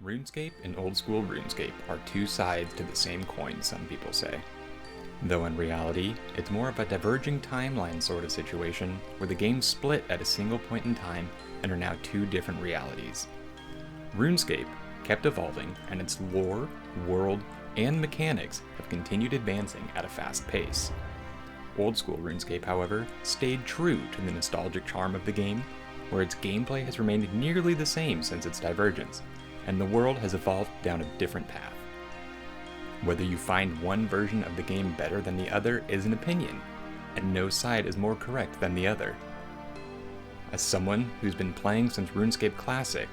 RuneScape and old school RuneScape are two sides to the same coin, some people say. Though in reality, it's more of a diverging timeline sort of situation where the games split at a single point in time and are now two different realities. RuneScape kept evolving, and its lore, world, and mechanics have continued advancing at a fast pace. Old school RuneScape, however, stayed true to the nostalgic charm of the game, where its gameplay has remained nearly the same since its divergence, and the world has evolved down a different path. Whether you find one version of the game better than the other is an opinion, and no side is more correct than the other. As someone who's been playing since RuneScape Classic,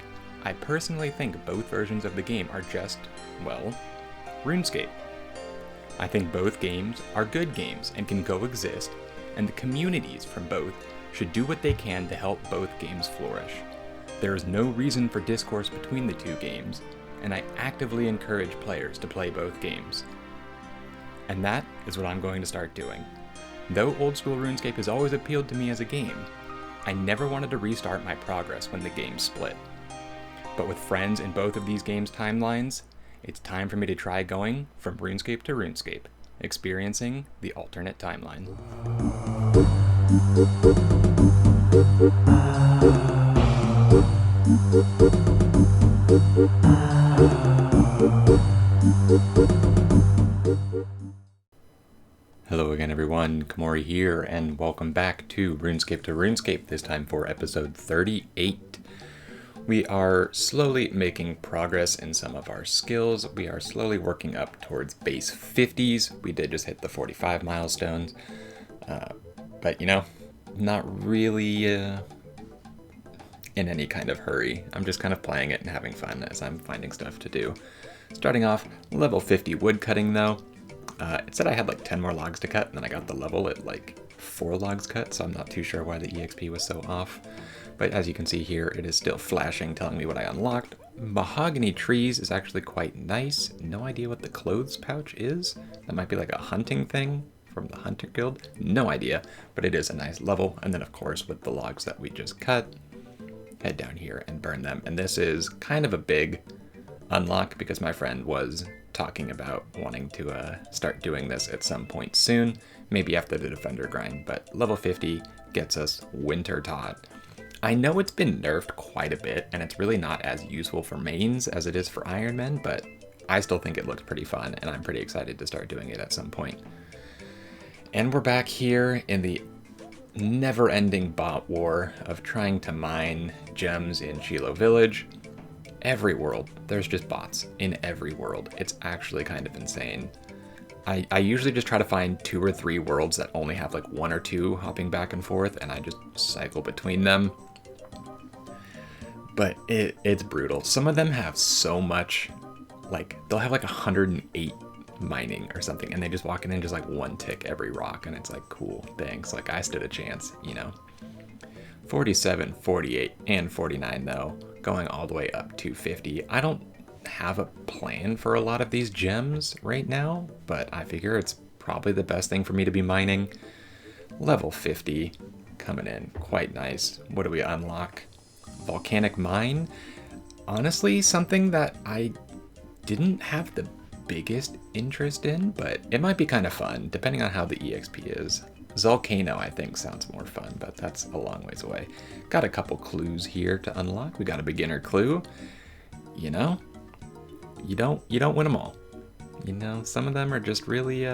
I personally think both versions of the game are just, well, RuneScape. I think both games are good games and can coexist, and the communities from both should do what they can to help both games flourish. There is no reason for discourse between the two games, and I actively encourage players to play both games. And that is what I'm going to start doing. Though old school RuneScape has always appealed to me as a game, I never wanted to restart my progress when the game split. But with friends in both of these games' timelines, it's time for me to try going from RuneScape to RuneScape, experiencing the alternate timeline. Hello again everyone, Kamori here, and welcome back to RuneScape, this time for episode 38. We are slowly making progress in some of our skills. We are slowly working up towards base 50s. We did just hit the 45 milestones, but you know, not really in any kind of hurry. I'm just kind of playing it and having fun as I'm finding stuff to do. Starting off, level 50 wood cutting though. It said I had like 10 more logs to cut, and then I got the level at like 4 logs cut, so I'm not too sure why the EXP was so off. But as you can see here, it is still flashing, telling me what I unlocked. Mahogany trees is actually quite nice. No idea what the clothes pouch is. That might be like a hunting thing from the Hunter Guild. No idea, but it is a nice level. And then of course, with the logs that we just cut, head down here and burn them. And this is kind of a big unlock because my friend was talking about wanting to start doing this at some point soon, maybe after the Defender grind, but level 50 gets us Winter Taught. I know it's been nerfed quite a bit, and it's really not as useful for mains as it is for Iron Men, but I still think it looks pretty fun, and I'm pretty excited to start doing it at some point. And we're back here in the never-ending bot war of trying to mine gems in Shiloh Village. Every world, there's just bots in every world. It's actually kind of insane. I usually just try to find 2 or 3 worlds that only have like 1 or 2 hopping back and forth, and I just cycle between them. But it's brutal. Some of them have so much, like they'll have like 108 mining or something, and they just walk in and just like 1 tick every rock, and it's like, cool, thanks. Like I stood a chance, you know. 47, 48, and 49 though, going all the way up to 50. I don't have a plan for a lot of these gems right now, but I figure it's probably the best thing for me to be mining. Level 50 coming in quite nice. What do we unlock? Volcanic Mine. Honestly, something that I didn't have the biggest interest in, but it might be kind of fun depending on how the EXP is. Volcano I think sounds more fun, but that's a long ways away. Got a couple clues here to unlock. We got a beginner clue. You know, you don't win them all. You know, some of them are just really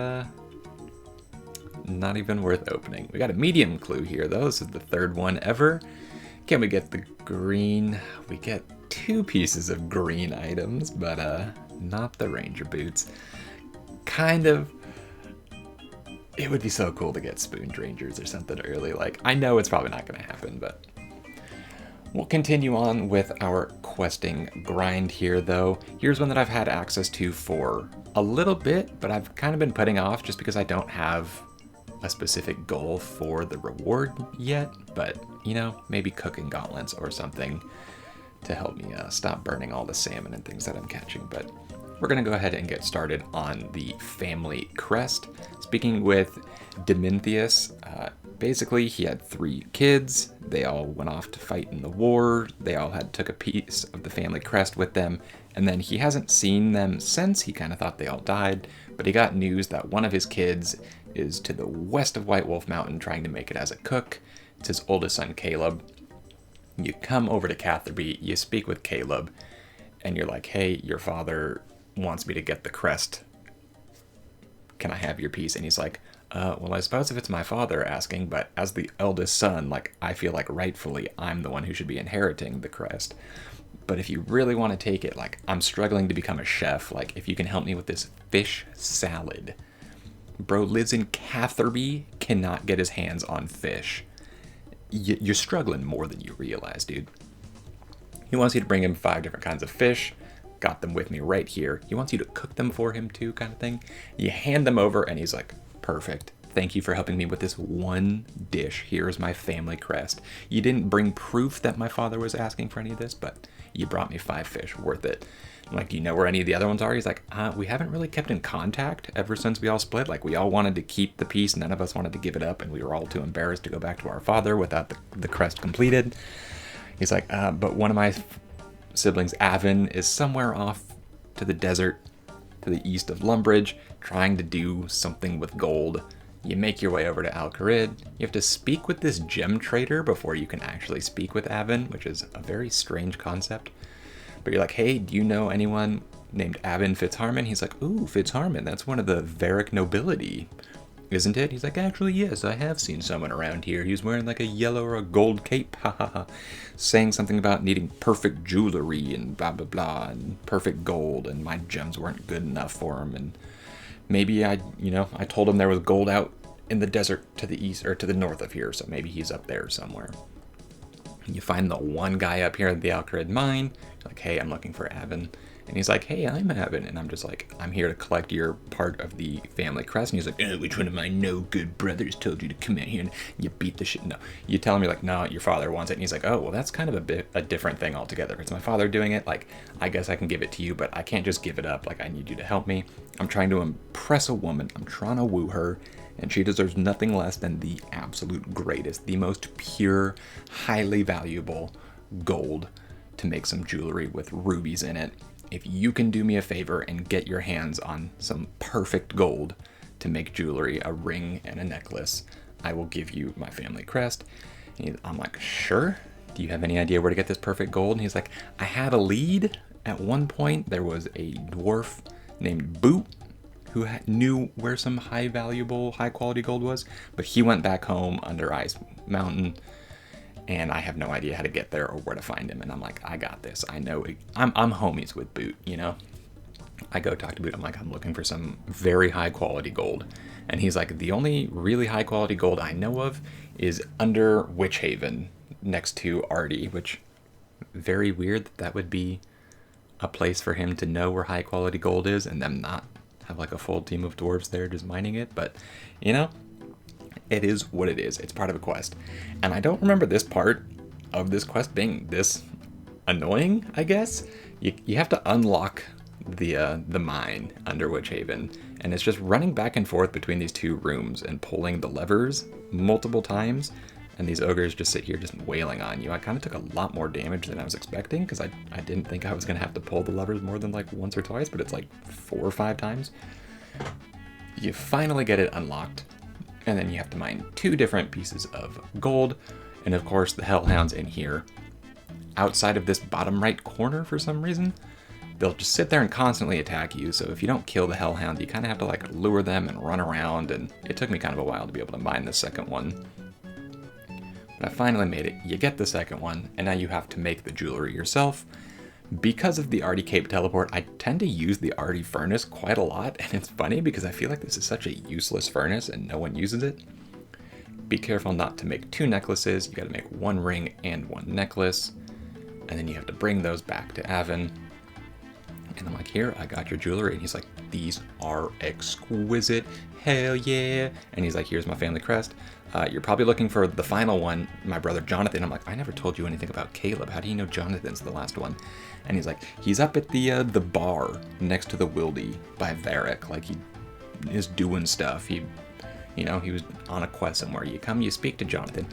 not even worth opening. We got a medium clue here though. This is the 3rd one ever. Can we get the green? We get 2 pieces of green items, but not the ranger boots. Kind of. It would be so cool to get spooned rangers or something early. Like, I know it's probably not going to happen, but we'll continue on with our questing grind here, though. Here's one that I've had access to for a little bit, but I've kind of been putting off just because I don't have a specific goal for the reward yet. But, you know, maybe cooking gauntlets or something to help me stop burning all the salmon and things that I'm catching. But we're going to go ahead and get started on the family crest. Speaking with Domintheus, basically he had 3 kids. They all went off to fight in the war. They all took a piece of the family crest with them. And then he hasn't seen them since. He kind of thought they all died. But he got news that one of his kids is to the west of White Wolf Mountain trying to make it as a cook. It's his oldest son, Caleb. You come over to Catherby, you speak with Caleb, and you're like, hey, your father wants me to get the crest. Can I have your piece? And he's like, well, I suppose if it's my father asking, but as the eldest son, like, I feel like rightfully I'm the one who should be inheriting the crest. But if you really want to take it, like, I'm struggling to become a chef. Like, if you can help me with this fish salad. Bro lives in Catherby, cannot get his hands on fish. You're struggling more than you realize, dude. He wants you to bring him 5 different kinds of fish. Got them with me right here. He wants you to cook them for him too, kind of thing. You hand them over and he's like, perfect. Thank you for helping me with this one dish. Here's my family crest. You didn't bring proof that my father was asking for any of this, but you brought me 5 fish, worth it. I'm like, do you know where any of the other ones are? He's like, we haven't really kept in contact ever since we all split. Like, we all wanted to keep the piece. None of us wanted to give it up, and we were all too embarrassed to go back to our father without the crest completed. He's like, but one of my siblings, Avin, is somewhere off to the desert to the east of Lumbridge, trying to do something with gold. You make your way over to Alcarid. You have to speak with this gem trader before you can actually speak with Avin, which is a very strange concept. But you're like, hey, do you know anyone named Avin Fitzharmon? He's like, ooh, Fitzharmon, that's one of the Varic nobility, isn't it? He's like, actually, yes, I have seen someone around here. He's wearing like a yellow or a gold cape, ha ha ha, saying something about needing perfect jewelry and blah, blah, blah, and perfect gold, and my gems weren't good enough for him, and maybe I told him there was gold out in the desert to the east, or to the north of here, so maybe he's up there somewhere. You find the one guy up here at the Alcarid mine. You're like, hey, I'm looking for Avin. And he's like, hey, I'm Avin. And I'm just like, I'm here to collect your part of the family crest. And he's like, which one of my no-good brothers told you to come out here? And you beat the shit. No. You tell him, you're like, no, your father wants it. And he's like, oh, well, that's kind of a different thing altogether. It's my father doing it. Like, I guess I can give it to you, but I can't just give it up. Like, I need you to help me. I'm trying to impress a woman. I'm trying to woo her. And she deserves nothing less than the absolute greatest, the most pure, highly valuable gold to make some jewelry with rubies in it. If you can do me a favor and get your hands on some perfect gold to make jewelry, a ring and a necklace, I will give you my family crest. And I'm like, sure. Do you have any idea where to get this perfect gold? And he's like, I had a lead. At one point, there was a dwarf named Boot who knew where some high quality gold was, but he went back home under Ice Mountain, and I have no idea how to get there or where to find him. And I'm like, I got this. I know. I'm homies with Boot, you know? I go talk to Boot. I'm like, I'm looking for some very high quality gold. And he's like, the only really high quality gold I know of is under Witch Haven next to Artie, which, very weird that would be a place for him to know where high quality gold is and them not have like a full team of dwarves there just mining it. But, you know, it is what it is. It's part of a quest. And I don't remember this part of this quest being this annoying, I guess. You have to unlock the mine under Witch Haven, and it's just running back and forth between these 2 rooms and pulling the levers multiple times, and these ogres just sit here just wailing on you. I kind of took a lot more damage than I was expecting, because I didn't think I was going to have to pull the levers more than like once or twice, but it's like 4 or 5 times. You finally get it unlocked, and then you have to mine 2 different pieces of gold, and of course the hellhounds in here. Outside of this bottom right corner for some reason, they'll just sit there and constantly attack you, so if you don't kill the hellhound, you kind of have to like lure them and run around, and it took me kind of a while to be able to mine the second one. But I finally made it. You get the second one, and now you have to make the jewelry yourself. Because of the Artie Cape teleport, I tend to use the Artie furnace quite a lot, and it's funny because I feel like this is such a useless furnace and no one uses it. Be careful not to make 2 necklaces. You gotta make 1 ring and 1 necklace, and then you have to bring those back to Avin. And I'm like, here, I got your jewelry. And he's like, these are exquisite. Hell yeah. And he's like, here's my family crest. You're probably looking for the final one, my brother Jonathan. I'm like, I never told you anything about Caleb. How do you know Jonathan's the last one? And he's like, he's up at the bar next to the Wildy by Varric. Like, he is doing stuff. He was on a quest somewhere. You come, you speak to Jonathan.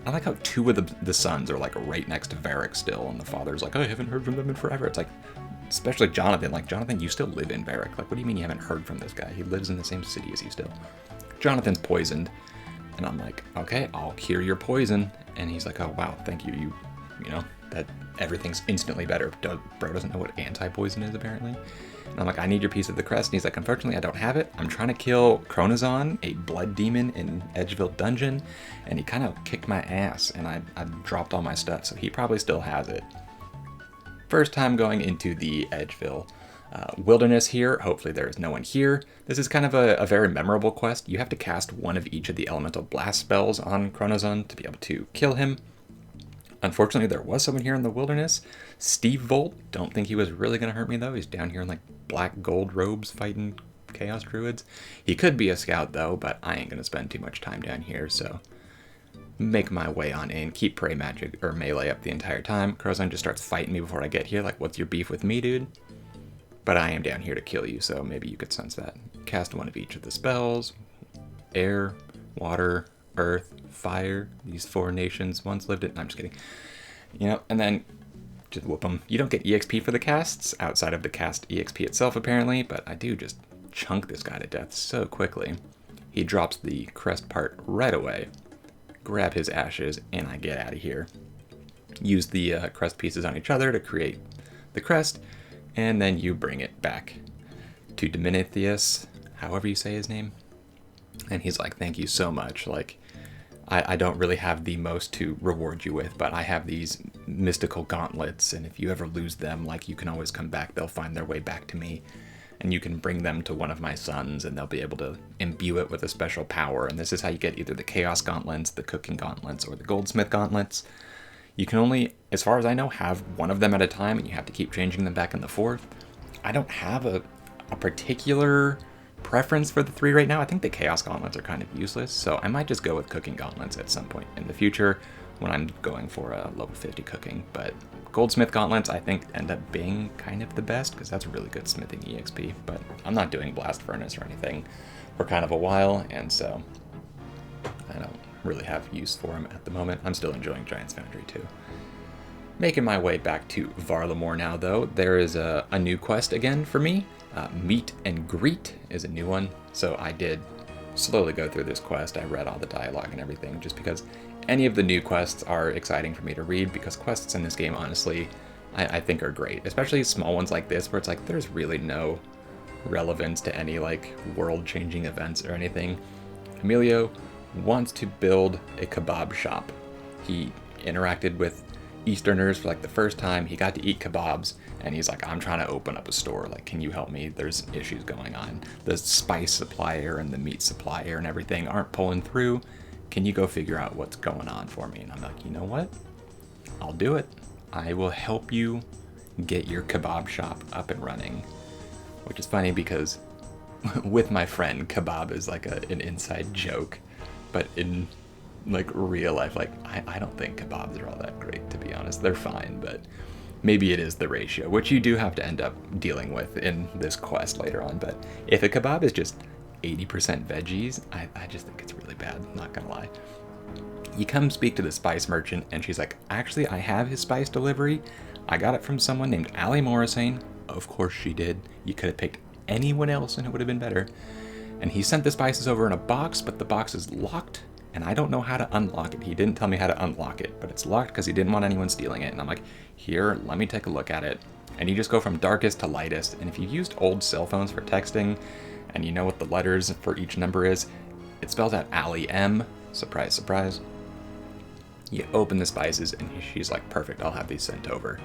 I like how two of the sons are like right next to Varric still, and the father's like, I haven't heard from them in forever. It's like, especially Jonathan. Like, Jonathan, you still live in Varric. Like, what do you mean you haven't heard from this guy? He lives in the same city as you still. Jonathan's poisoned. And I'm like, okay, I'll cure your poison. And he's like, oh, wow, thank you. You know, that everything's instantly better. Bro doesn't know what anti-poison is, apparently. And I'm like, I need your piece of the crest. And he's like, unfortunately, I don't have it. I'm trying to kill Chronozon, a blood demon in Edgeville Dungeon. And he kind of kicked my ass, and I dropped all my stuff. So he probably still has it. First time going into the Edgeville wilderness here. Hopefully there is no one here. This is kind of a very memorable quest. You have to cast one of each of the elemental blast spells on Chronozon to be able to kill him. Unfortunately, there was someone here in the wilderness. Steve Volt. Don't think he was really going to hurt me, though. He's down here in like black gold robes fighting chaos druids. He could be a scout, though, but I ain't going to spend too much time down here, so make my way on in, keep prey magic or melee up the entire time. Chronozon just starts fighting me before I get here. Like, what's your beef with me, dude? But I am down here to kill you, so maybe you could sense that. Cast one of each of the spells. Air, water, earth, fire. These 4 nations once lived it. No, I'm just kidding. You know, and then just whoop them. You don't get EXP for the casts outside of the cast EXP itself, apparently, but I do just chunk this guy to death so quickly. He drops the crest part right away. Grab his ashes, and I get out of here. Use the crest pieces on each other to create the crest, and then you bring it back to Dominithius, however you say his name. And he's like, thank you so much. Like, I don't really have the most to reward you with, but I have these mystical gauntlets, and if you ever lose them, like, you can always come back. They'll find their way back to me, and you can bring them to one of my sons, and they'll be able to imbue it with a special power. And this is how you get either the Chaos Gauntlets, the Cooking Gauntlets, or the Goldsmith Gauntlets. You can only, as far as I know, have one of them at a time, and you have to keep changing them back and forth. I don't have a particular preference for the 3 right now. I think the Chaos Gauntlets are kind of useless, so I might just go with Cooking Gauntlets at some point in the future when I'm going for a level 50 cooking. But Goldsmith Gauntlets, I think, end up being kind of the best, because that's a really good smithing EXP, but I'm not doing Blast Furnace or anything for kind of a while, and so I don't really have use for him at the moment. I'm still enjoying Giant's Foundry too. Making my way back to Varlamore now, though. There is a new quest again for me. Meet and Greet is a new one, so I did slowly go through this quest. I read all the dialogue and everything, just because any of the new quests are exciting for me to read, because quests in this game, honestly, I think are great, especially small ones like this, where it's like there's really no relevance to any like world-changing events or anything. Emilio wants to build a kebab shop. He interacted with Easterners for like the first time. He got to eat kebabs, and he's like, I'm trying to open up a store. Like, can you help me? There's issues going on. The spice supplier and the meat supplier and everything aren't pulling through. Can you go figure out what's going on for me? And I'm like, you know what? I'll do it. I will help you get your kebab shop up and running. Which is funny because with my friend, kebab is like an inside joke. But in like real life, like I don't think kebabs are all that great, to be honest. They're fine, but maybe it is the ratio, which you do have to end up dealing with in this quest later on. But if a kebab is just 80% veggies, I just think it's really bad, I'm not gonna lie. You come speak to the spice merchant, and she's like, actually, I have his spice delivery. I got it from someone named Allie Morrisane. Of course she did. You could have picked anyone else and it would have been better. And he sent the spices over in a box, but the box is locked, and I don't know how to unlock it. He didn't tell me how to unlock it, but it's locked because he didn't want anyone stealing it. And I'm like, here, let me take a look at it. And you just go from darkest to lightest. And if you used old cell phones for texting, and you know what the letters for each number is, it spells out Allie M. Surprise, surprise. You open the spices, and she's like, perfect, I'll have these sent over.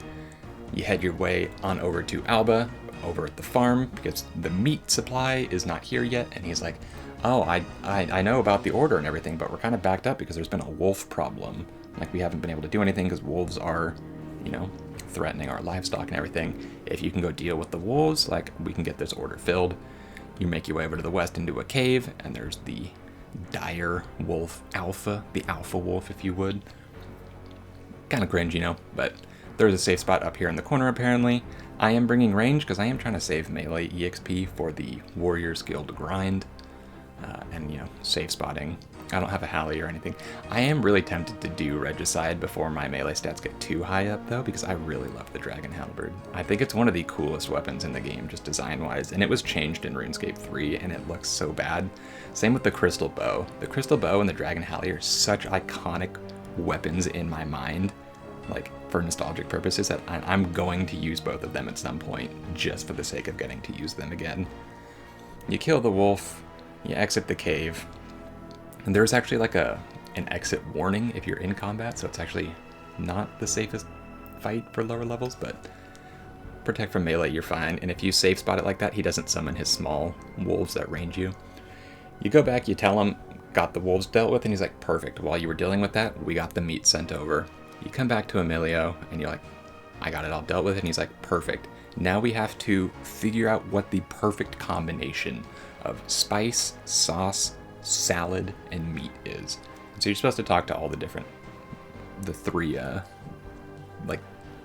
You head your way on over to Alba, over at the farm, because the meat supply is not here yet. And he's like, oh, I know about the order and everything, but we're kind of backed up because there's been a wolf problem. Like, we haven't been able to do anything because wolves are, you know, threatening our livestock and everything. If you can go deal with the wolves, like, we can get this order filled. You make your way over to the west into a cave, and there's the dire wolf alpha, the alpha wolf, if you would. Kind of cringe, you know, but there's a safe spot up here in the corner, apparently. I am bringing range because I am trying to save melee EXP for the Warriors Guild grind, and, you know, safe spotting. I don't have a Hallie or anything. I am really tempted to do Regicide before my melee stats get too high up, though, because I really love the Dragon Halberd. I think it's one of the coolest weapons in the game, just design-wise, and it was changed in RuneScape 3, and it looks so bad. Same with the Crystal Bow. The Crystal Bow and the Dragon Hallie are such iconic weapons in my mind, like, for nostalgic purposes, that I'm going to use both of them at some point, just for the sake of getting to use them again. You kill the wolf, you exit the cave, and there's actually like an exit warning if you're in combat, so it's actually not the safest fight for lower levels, but protect from melee, you're fine. And if you safe spot it like that, he doesn't summon his small wolves that range you. You go back, you tell him, got the wolves dealt with, and he's like, perfect. While you were dealing with that, we got the meat sent over. You come back to Emilio, and you're like, I got it all dealt with, and he's like, perfect. Now we have to figure out what the perfect combination of spice, sauce, salad, and meat is. So you're supposed to talk to all the three like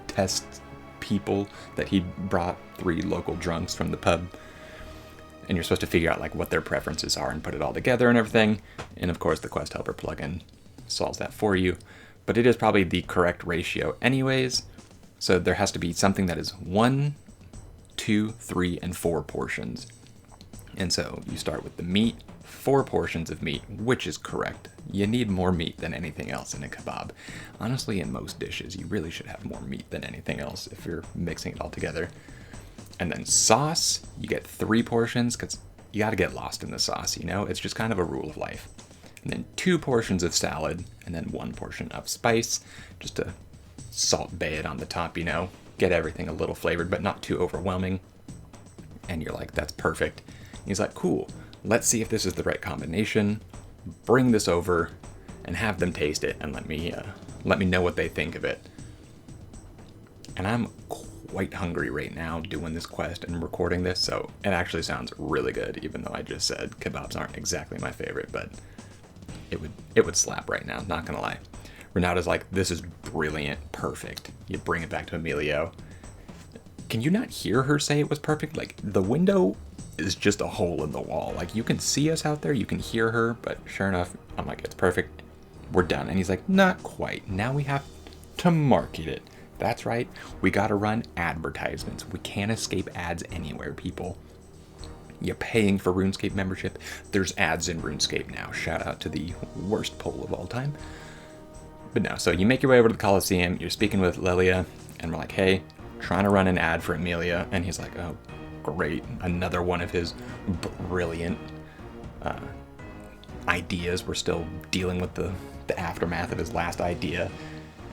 test people that he brought, 3 local drunks from the pub, and you're supposed to figure out like what their preferences are and put it all together and everything. And of course the Quest Helper plugin solves that for you, but it is probably the correct ratio anyways. So there has to be something that is 1, 2, 3, and 4 portions. And so you start with the meat, 4 portions of meat, which is correct. You need more meat than anything else in a kebab. Honestly, in most dishes, you really should have more meat than anything else if you're mixing it all together. And then sauce, you get 3 portions, because you got to get lost in the sauce, you know? It's just kind of a rule of life. And then 2 portions of salad, and then 1 portion of spice, just to salt bay it on the top, you know? Get everything a little flavored, but not too overwhelming. And you're like, that's perfect. He's like, cool, let's see if this is the right combination. Bring this over and have them taste it and let me know what they think of it. And I'm quite hungry right now doing this quest and recording this, so it actually sounds really good, even though I just said kebabs aren't exactly my favorite, but it would slap right now, not gonna lie. Renata's like, this is brilliant, perfect. You bring it back to Emilio. Can you not hear her say it was perfect? Like, the window is just a hole in the wall. Like, you can see us out there, you can hear her, but sure enough, I'm like, it's perfect, we're done. And he's like, not quite. Now we have to market it. That's right, we gotta run advertisements. We can't escape ads anywhere, people. You're paying for RuneScape membership. There's ads in RuneScape now. Shout out to the worst poll of all time. But no, so you make your way over to the Coliseum, you're speaking with Lelia, and we're like, hey, trying to run an ad for Emilia, and he's like, oh, great, another one of his brilliant ideas. We're still dealing with the aftermath of his last idea.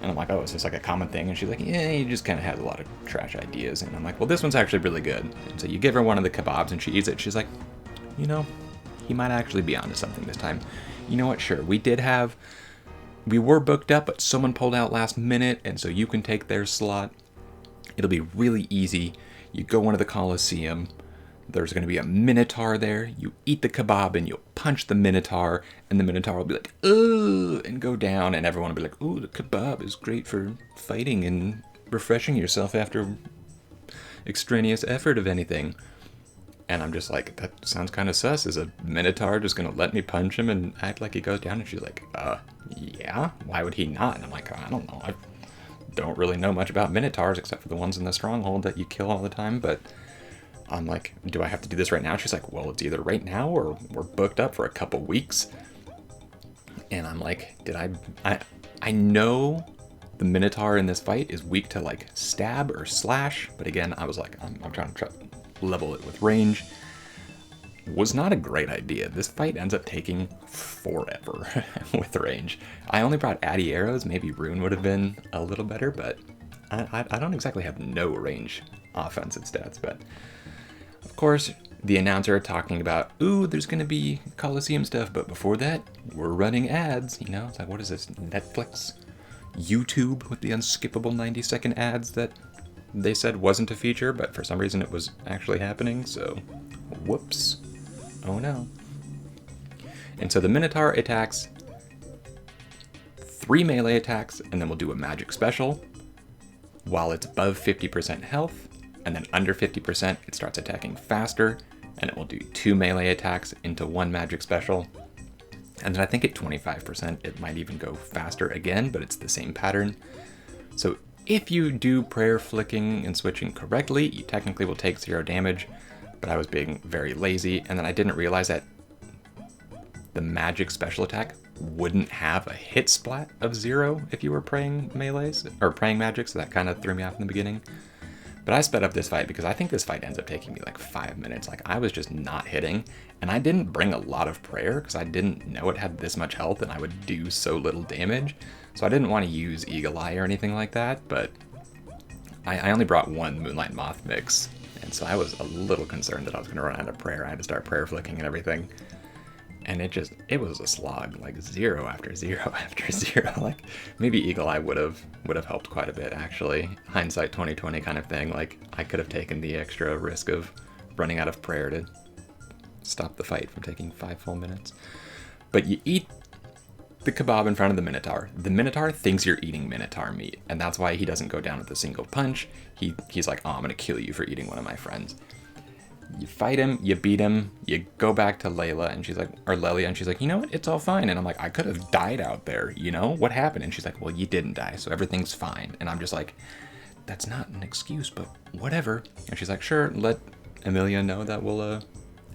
And I'm like, oh, is this like a common thing? And she's like, yeah, he just kind of has a lot of trash ideas. And I'm like, well, this one's actually really good. And so you give her one of the kebabs and she eats it. She's like, you know, he might actually be onto something this time. You know what? Sure, we were booked up, but someone pulled out last minute, and so you can take their slot. It'll be really easy. You go into the Coliseum. There's going to be a Minotaur there. You eat the kebab and you'll punch the Minotaur, and the Minotaur will be like, ugh, and go down, and everyone will be like, ooh, the kebab is great for fighting and refreshing yourself after extraneous effort of anything. And I'm just like, that sounds kind of sus. Is a Minotaur just going to let me punch him and act like he goes down? And she's like, yeah, why would he not? And I'm like, I don't know. I don't really know much about Minotaurs except for the ones in the stronghold that you kill all the time, but I'm like, do I have to do this right now? She's like, well, it's either right now or we're booked up for a couple weeks. And I'm like, I know the Minotaur in this fight is weak to like stab or slash, but again, I was like, I'm trying to level it with range. Was not a great idea. This fight ends up taking forever with range. I only brought Addy arrows. Maybe Rune would have been a little better, but I don't exactly have no range offensive stats. But of course, the announcer talking about, ooh, there's going to be Coliseum stuff, but before that, we're running ads. You know, it's like, what is this, Netflix? YouTube with the unskippable 90-second ads that they said wasn't a feature, but for some reason it was actually happening, so whoops. Oh no. And so the Minotaur attacks 3 melee attacks, and then we'll do a magic special. While it's above 50% health, and then under 50%, it starts attacking faster, and it will do 2 melee attacks into 1 magic special. And then I think at 25%, it might even go faster again, but it's the same pattern. So if you do prayer flicking and switching correctly, you technically will take 0 damage, but I was being very lazy, and then I didn't realize that the magic special attack wouldn't have a hit splat of 0 if you were praying melees, or praying magic, so that kind of threw me off in the beginning. But I sped up this fight because I think this fight ends up taking me like 5 minutes. Like, I was just not hitting, and I didn't bring a lot of prayer because I didn't know it had this much health and I would do so little damage. So I didn't want to use Eagle Eye or anything like that, but I only brought 1 Moonlight Moth mix, and so I was a little concerned that I was going to run out of prayer. I had to start prayer flicking and everything. And it was a slog, like 0 after 0 after 0. Like, maybe Eagle Eye would have helped quite a bit, actually. Hindsight 2020 kind of thing. Like, I could have taken the extra risk of running out of prayer to stop the fight from taking 5 full minutes. But you eat the kebab in front of the Minotaur. The Minotaur thinks you're eating Minotaur meat, and that's why he doesn't go down with a single punch. He's like, oh, I'm gonna kill you for eating one of my friends. You fight him, you beat him, you go back to Layla, and she's like, or Lelia, and she's like, you know what, it's all fine. And I'm like, I could have died out there, you know? What happened? And she's like, well, you didn't die, so everything's fine. And I'm just like, that's not an excuse, but whatever. And she's like, sure, let Emilia know that we'll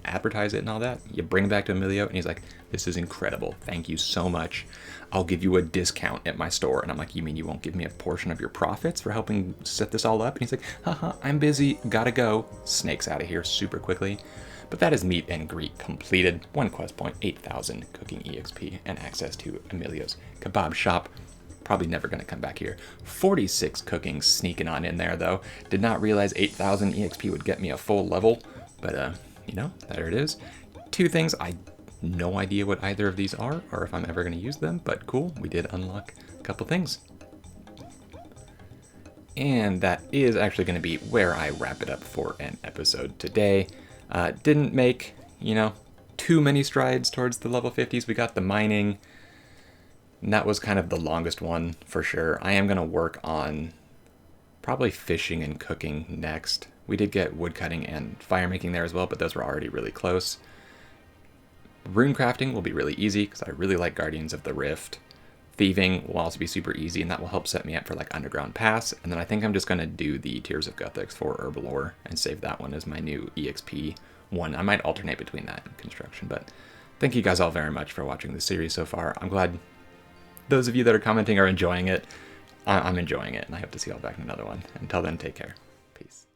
advertise it and all that. You bring it back to Emilio, and he's like, this is incredible. Thank you so much. I'll give you a discount at my store. And I'm like, you mean you won't give me a portion of your profits for helping set this all up? And he's like, haha, I'm busy, gotta go. Snakes out of here super quickly. But that is meet and greet completed. 1 quest point, 8,000 cooking EXP, and access to Emilio's kebab shop. Probably never gonna come back here. 46 cooking sneaking on in there though. Did not realize 8,000 EXP would get me a full level, but you know, there it is. 2 things, I no idea what either of these are or if I'm ever going to use them, but cool, we did unlock a couple things. And that is actually going to be where I wrap it up for an episode today. Didn't make, you know, too many strides towards the level 50s. We got the mining, and that was kind of the longest one for sure. I am going to work on probably fishing and cooking next. We did get woodcutting and fire making there as well, but those were already really close. Rune crafting will be really easy because I really like Guardians of the Rift. Thieving will also be super easy, and that will help set me up for like Underground Pass. And then I think I'm just going to do the Tears of Guthix for Herbalore and save that one as my new EXP one. I might alternate between that and construction, but thank you guys all very much for watching this series so far. I'm glad those of you that are commenting are enjoying it. I'm enjoying it, and I hope to see you all back in another one. Until then, take care. Peace.